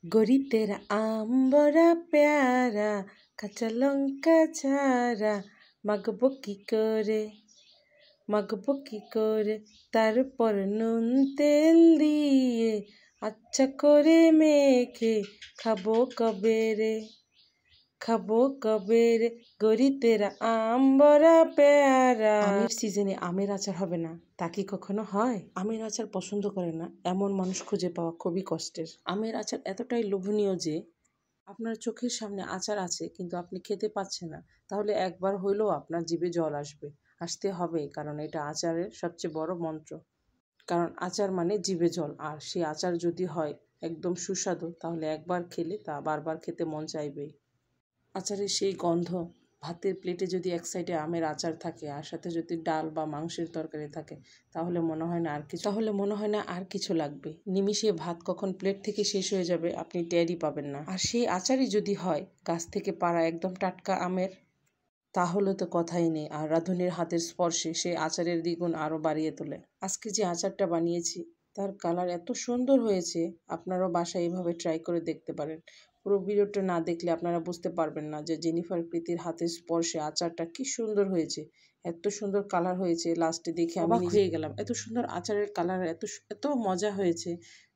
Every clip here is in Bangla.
गोरी तेरा आम बड़ा प्यारा, কাঁচা লঙ্কা ছাড়া মাখবো কি করে তারপর নুন তেল দিয়ে আচ্ছা করে মেখে খাবো কবে রে গরি তেরা আম বড়া পেয়ারা। আমের সিজনে আমের আচার হবে না তা কি কখনো হয়? আমের আচার পছন্দ করে না এমন মানুষ খুঁজে পাওয়া খুবই কষ্টের। আমের আচার এতটাই লোভনীয় যে আপনার চোখের সামনে আচার আছে কিন্তু আপনি খেতে পাচ্ছেন না, তাহলে একবার হইলেও আপনার জিভে জল আসতে হবে, কারণ এটা আচারের সবচেয়ে বড় মন্ত্র। কারণ আচার মানে জিভে জল, আর সেই আচার যদি হয় একদম সুস্বাদু তাহলে একবার খেলে তা বারবার খেতে মন চাইবেই। আচারের সেই গন্ধ, ভাতের প্লেটে যদি এক সাইডে আমের আচার থাকে আর সাথে যদি ডাল বা মাংসের তরকারি থাকে তাহলে মনে হয় না আর কিছু লাগবে। নিমিষে ভাত কখন প্লেট থেকে শেষ হয়ে যাবে আপনি টেরই পাবেন না। আর সেই আচারই যদি হয় গাছ থেকে পাড়া একদম টাটকা আমের, তাহলে তো কথাই নেই, আর রাঁধুনির হাতের স্পর্শে সেই আচারের দ্বিগুণ আরও বাড়িয়ে তোলে। আজকে যে আচারটা বানিয়েছি তার কালার এত সুন্দর হয়েছে, আপনারাও বাসায় এইভাবে ট্রাই করে দেখতে পারেন। পুরো ভিডিওটা না দেখলে আপনারা বুঝতে পারবেন না যে জেনিফার কৃতির হাতের স্পর্শে আচারটা কি সুন্দর হয়েছে। এত সুন্দর কালার হয়েছে, লাস্টে দেখে আমি অবাক হয়ে গেলাম। এত সুন্দর আচারের কালার, এত মজা হয়েছে।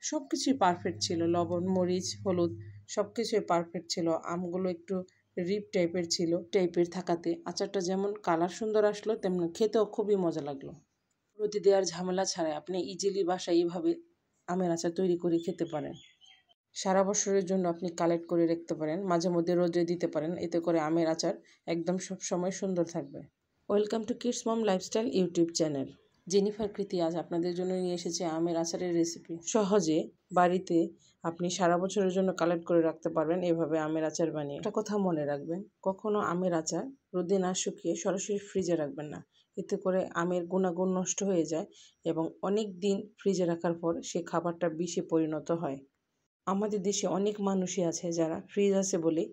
সব কিছুই পারফেক্ট ছিল, লবণ মরিচ হলুদ সব কিছুই পারফেক্ট ছিল। আমগুলো একটু রিপ টাইপের থাকাতে আচারটা যেমন কালার সুন্দর আসলো তেমন খেতেও খুবই মজা লাগলো। রোদে দেওয়ার ঝামেলা ছাড়াই আপনি ইজিলি বাসায় এইভাবে আমের আচার তৈরি করে খেতে পারেন। সারা বছরের জন্য আপনি কালেক্ট করে রাখতে পারেন, মাঝে মধ্যে রোদে দিতে পারেন, এতে করে আমের আচার একদম সব সময় সুন্দর থাকবে। Welcome to kids mom lifestyle YouTube channel. Jennifer Kriti আজ আপনাদের জন্য নিয়ে এসেছে আমের আচারের রেসিপি। সহজে বাড়িতে আপনি সারা বছরের জন্য কালেক্ট করে রাখতে পারবেন এভাবে আমের আচার বানিয়ে। একটা কথা মনে রাখবেন, কখনো আমের আচার রোদে না শুকিয়ে সরাসরি ফ্রিজে রাখবেন না, এতে করে আমের গুণাগুণ নষ্ট হয়ে যায় এবং অনেক দিন ফ্রিজে রাখার পর সে খাবারটা বিষে পরিণত হয়। আমাদের দেশে অনেক মানুষই আছে যারা ফ্রিজ আছে বলে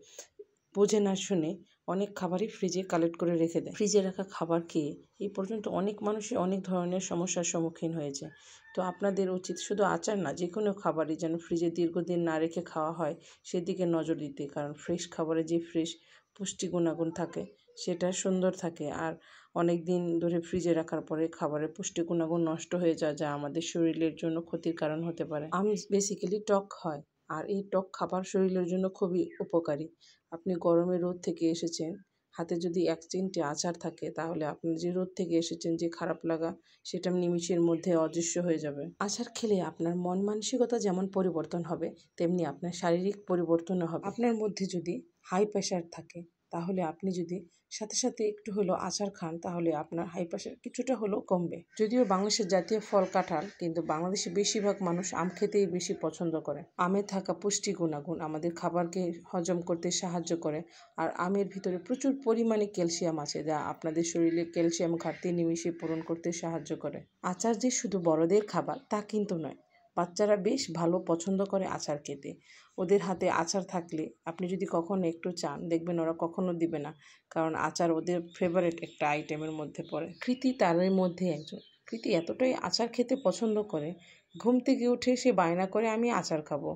বোঝে না শুনে অনেক খাবারই ফ্রিজে কালেক্ট করে রেখে দেয়। ফ্রিজে রাখা খাবার খেয়ে এই পর্যন্ত অনেক মানুষই অনেক ধরনের সমস্যার সম্মুখীন হয়েছে। তো আপনাদের উচিত শুধু আচার না, যে কোনো খাবারই যেন ফ্রিজে দীর্ঘদিন না রেখে খাওয়া হয় সেদিকে নজর দিতে, কারণ ফ্রেশ খাবারে যে ফ্রেশ পুষ্টি গুণাগুণ থাকে সেটা সুন্দর থাকে, আর অনেক দিন ধরে ফ্রিজে রাখার পরে খাবারের পুষ্টি গুণাগুণ নষ্ট হয়ে যায় যা আমাদের শরীরের জন্য ক্ষতির কারণ হতে পারে। আম বেসিক্যালি টক হয়, আর এই টক খাবার শরীরের জন্য খুবই উপকারী। আপনি গরমে রোদ থেকে এসেছেন, হাতে যদি এক চিমটে আচার থাকে তাহলে আপনি যে রোদ থেকে এসেছেন যে খারাপ লাগা সেটা নিমিষের মধ্যে অদৃশ্য হয়ে যাবে। আচার খেলে আপনার মন মানসিকতা যেমন পরিবর্তন হবে তেমনি আপনার শারীরিক পরিবর্তনও হবে। আপনার মধ্যে যদি হাই প্রেশার থাকে তাহলে আপনি যদি সাথে সাথে একটু হলেও আচার খান তাহলে আপনার হাই প্রেশার কিছুটা হলেও কমবে। যদিও বাংলাদেশের জাতীয় ফল কাঁঠাল, কিন্তু বাংলাদেশে বেশিরভাগ মানুষ আম খেতেই বেশি পছন্দ করে। আমে থাকা পুষ্টি গুণাগুণ আমাদের খাবারকে হজম করতে সাহায্য করে, আর আমের ভিতরে প্রচুর পরিমাণে ক্যালসিয়াম আছে যা আপনাদের শরীরে ক্যালসিয়াম ঘাটতি নিমিষে পূরণ করতে সাহায্য করে। আচার যে শুধু বড়দের খাবার তা কিন্তু নয়, বাচ্চারা বেশ ভালো পছন্দ করে আচার খেতে। ওদের হাতে আচার থাকলে আপনি যদি কখনো একটু চান দেখবেন ওরা কখনো দিবে না, কারণ আচার ওদের ফেভারিট একটা আইটেমের মধ্যে পড়ে। কৃতি তারের মধ্যে একজন। কৃতি এতটাই আচার খেতে পছন্দ করে, ঘুম থেকে উঠে সে বায়না করে আমি আচার খাবো,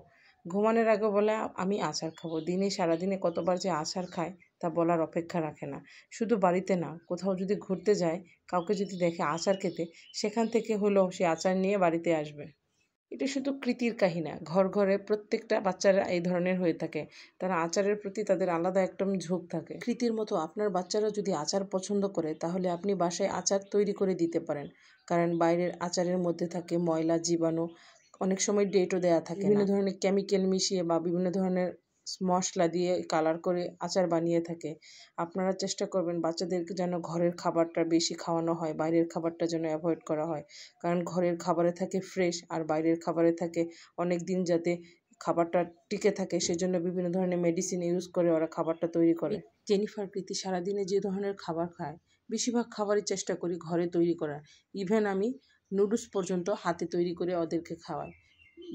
ঘুমানোর আগে বলে আমি আচার খাবো। দিনে সারাদিনে কতবার যে আচার খায় তা বলার অপেক্ষা রাখে না। শুধু বাড়িতে না, কোথাও যদি ঘুরতে যায় কাউকে যদি দেখে আচার খেতে, সেখান থেকে হলেও সে আচার নিয়ে বাড়িতে আসবে। এটা শুধু কৃতির কাহিনী, ঘরে প্রত্যেকটা বাচ্চারা এই ধরনের হয়ে থাকে। তারা আচারের প্রতি তাদের আলাদা একটা ঝোঁক থাকে। কৃতির মতো আপনার বাচ্চারা যদি আচার পছন্দ করে তাহলে আপনি বাসায় আচার তৈরি করে দিতে পারেন, কারণ বাইরের আচারের মধ্যে থাকে ময়লা, জীবাণু, অনেক সময় ডেটও দেওয়া থাকে, বিভিন্ন ধরনের কেমিক্যাল মিশিয়ে বা বিভিন্ন ধরনের মশলা দিয়ে কালার করে আচার বানিয়ে থাকে। আপনারা চেষ্টা করবেন বাচ্চাদেরকে যেন ঘরের খাবারটা বেশি খাওয়ানো হয়, বাইরের খাবারটা যেন অ্যাভয়েড করা হয়, কারণ ঘরের খাবারে থাকে ফ্রেশ আর বাইরের খাবারে থাকে অনেক দিন যাতে খাবারটা টিকে থাকে, সেজন্য বিভিন্ন ধরনের মেডিসিন ইউজ করে ওরা খাবারটা তৈরি করে। জেনিফার কৃতি সারাদিনে যে ধরনের খাবার খায় বেশিরভাগ খাবারই চেষ্টা করি ঘরে তৈরি করার। ইভেন আমি নুডলস পর্যন্ত হাতে তৈরি করে ওদেরকে খাওয়াই,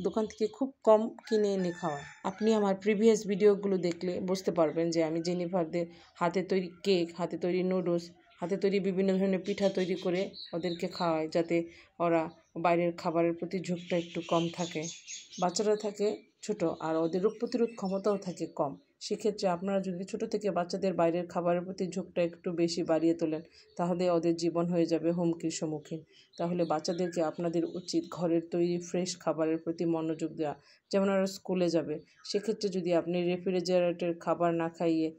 দোকান থেকে খুব কম কিনে এনে খাওয়াই। আপনি আমার প্রিভিয়াস ভিডিওগুলো দেখলে বুঝতে পারবেন যে আমি জেনিফারদের হাতে তৈরি কেক, হাতে তৈরি নুডলস, হাতে তৈরি বিভিন্ন ধরনের পিঠা তৈরি করে ওদেরকে খাওয়াই, যাতে ওরা বাইরের খাবারের প্রতি ঝোঁকটা একটু কম থাকে। বাচ্চারা থাকে ছোট আর ওদের রোগ প্রতিরোধ ক্ষমতাও থাকে কম। সেক্ষেত্রে আপনারা যদি ছোট থেকে বাচ্চাদের বাইরের খাবারের প্রতি ঝোঁকটা একটু বেশি বাড়িয়ে তোলেন, তাহলে ওদের জীবন হয়ে যাবে হুমকির সম্মুখীন। তাহলে বাচ্চাদেরকে আপনাদের উচিত ঘরের তৈরি ফ্রেশ খাবারের প্রতি মনোযোগ দেওয়া। যেমন ওরা স্কুলে যাবে, সেক্ষেত্রে যদি আপনি রেফ্রিজারেটের খাবার না খাইয়ে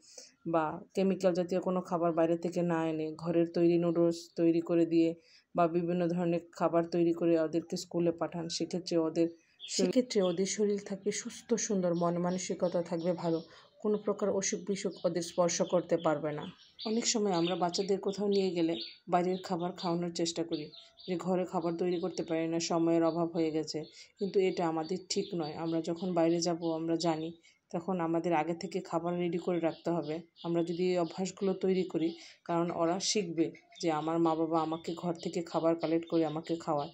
বা কেমিক্যাল জাতীয় কোনো খাবার বাইরে থেকে না এনে ঘরের তৈরি নুডলস তৈরি করে দিয়ে বা বিভিন্ন ধরনের খাবার তৈরি করে ওদেরকে স্কুলে পাঠান, সেক্ষেত্রে ওদের শরীর থাকবে সুস্থ, সুন্দর, মন মানসিকতা থাকবে ভালো। কোনো প্রকার অসুখ বিসুখ ওদের স্পর্শ করতে পারবে না। অনেক সময় আমরা বাচ্চাদের কোথাও নিয়ে গেলে বাইরের খাবার খাওয়ানোর চেষ্টা করি, যে ঘরে খাবার তৈরি করতে পারি না, সময়ের অভাব হয়ে গেছে। কিন্তু এটা আমাদের ঠিক নয়। আমরা যখন বাইরে যাব আমরা জানি, তখন আমাদের আগে থেকে খাবার রেডি করে রাখতে হবে। আমরা যদি এই অভ্যাসগুলো তৈরি করি, কারণ ওরা শিখবে যে আমার মা বাবা আমাকে ঘর থেকে খাবার কালেক্ট করে আমাকে খাওয়ায়।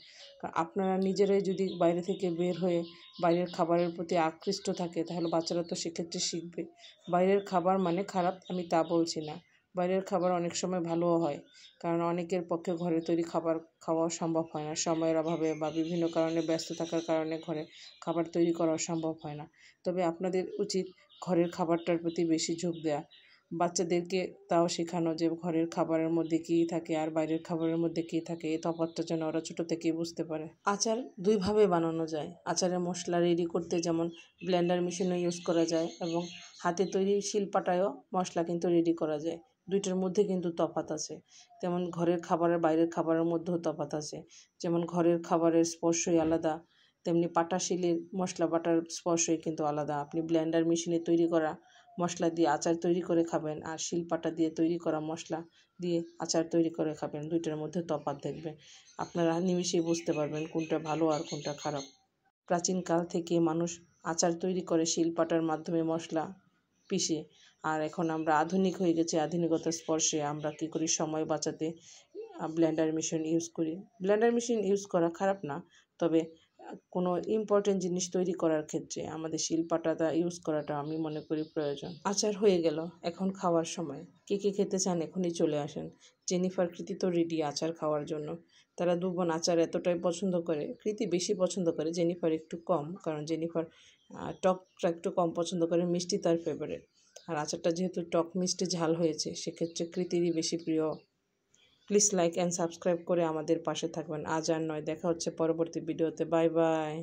আপনারা নিজেরাই যদি বাইরে থেকে বের হয়ে বাইরের খাবারের প্রতি আকৃষ্ট থাকে, তাহলে বাচ্চারা তো সেক্ষেত্রে শিখবে। বাইরের খাবার মানে খারাপ আমি তা বলছি না, বাইরের খাবার অনেক সময় ভালোও হয়, কারণ অনেকের পক্ষে ঘরে তৈরি খাবার খাওয়াও সম্ভব হয় না, সময়ের অভাবে বা বিভিন্ন কারণে ব্যস্ত থাকার কারণে ঘরে খাবার তৈরি করাও সম্ভব হয় না। তবে আপনাদের উচিত ঘরের খাবারটার প্রতি বেশি ঝোঁক দেওয়া। বাচ্চাদেরকে তাও শেখানো যে ঘরের খাবারের মধ্যে কী থাকে আর বাইরের খাবারের মধ্যে কী থাকে, এই তফাৎটা যেন ওরা ছোটো থেকেই বুঝতে পারে। আচার দুইভাবে বানানো যায়। আচারের মশলা রেডি করতে যেমন ব্লেন্ডার মেশিনও ইউজ করা যায়, এবং হাতে তৈরি শিলপাটায়ও মশলা কিন্তু রেডি করা যায়। দুইটার মধ্যে কিন্তু তফাৎ আছে। তেমন ঘরের খাবারের বাইরের খাবারের মধ্যেও তফাৎ আছে। যেমন ঘরের খাবারের স্পর্শই আলাদা, তেমনি পাটা শিলের মশলা বাটার স্পর্শই কিন্তু আলাদা। আপনি ব্লেন্ডার মেশিনে তৈরি করা মশলা দিয়ে আচার তৈরি করে খাবেন, আর শিলপাটা দিয়ে তৈরি করা মশলা দিয়ে আচার তৈরি করে খাবেন, দুইটার মধ্যে তফাৎ দেখবেন। আপনারা নিমিষেই বুঝতে পারবেন কোনটা ভালো আর কোনটা খারাপ। প্রাচীনকাল থেকে মানুষ আচার তৈরি করে শিলপাটার মাধ্যমে মশলা পিষে। আর এখন আমরা আধুনিক হয়ে গেছি, আধুনিকতার স্পর্শে আমরা কী করি, সময় বাঁচাতে ব্লেন্ডার মেশিন ইউজ করি। ব্লেন্ডার মেশিন ইউজ করা খারাপ না, তবে কোনো ইম্পর্টেন্ট জিনিস তৈরি করার ক্ষেত্রে আমাদের শিলপাটাটা ইউজ করাটা আমি মনে করি প্রয়োজন। আচার হয়ে গেল, এখন খাওয়ার সময়। কে কে খেতে চান এখনই চলে আসেন। জেনিফার, কৃতি তো রেডি আচার খাওয়ার জন্য। তারা দু বোন আচার এতটাই পছন্দ করে, কৃতি বেশি পছন্দ করে, জেনিফার একটু কম, কারণ জেনিফার টকটা একটু কম পছন্দ করে, মিষ্টি তার ফেভারিট। আর আচারটা যেহেতু টক মিষ্টি ঝাল হয়েছে, সেক্ষেত্রে কৃতিরই বেশি প্রিয়। প্লিজ লাইক অ্যান্ড সাবস্ক্রাইব করে আমাদের পাশে থাকবেন। আজ আর নয়, দেখা হচ্ছে পরবর্তী ভিডিওতে। Bye bye.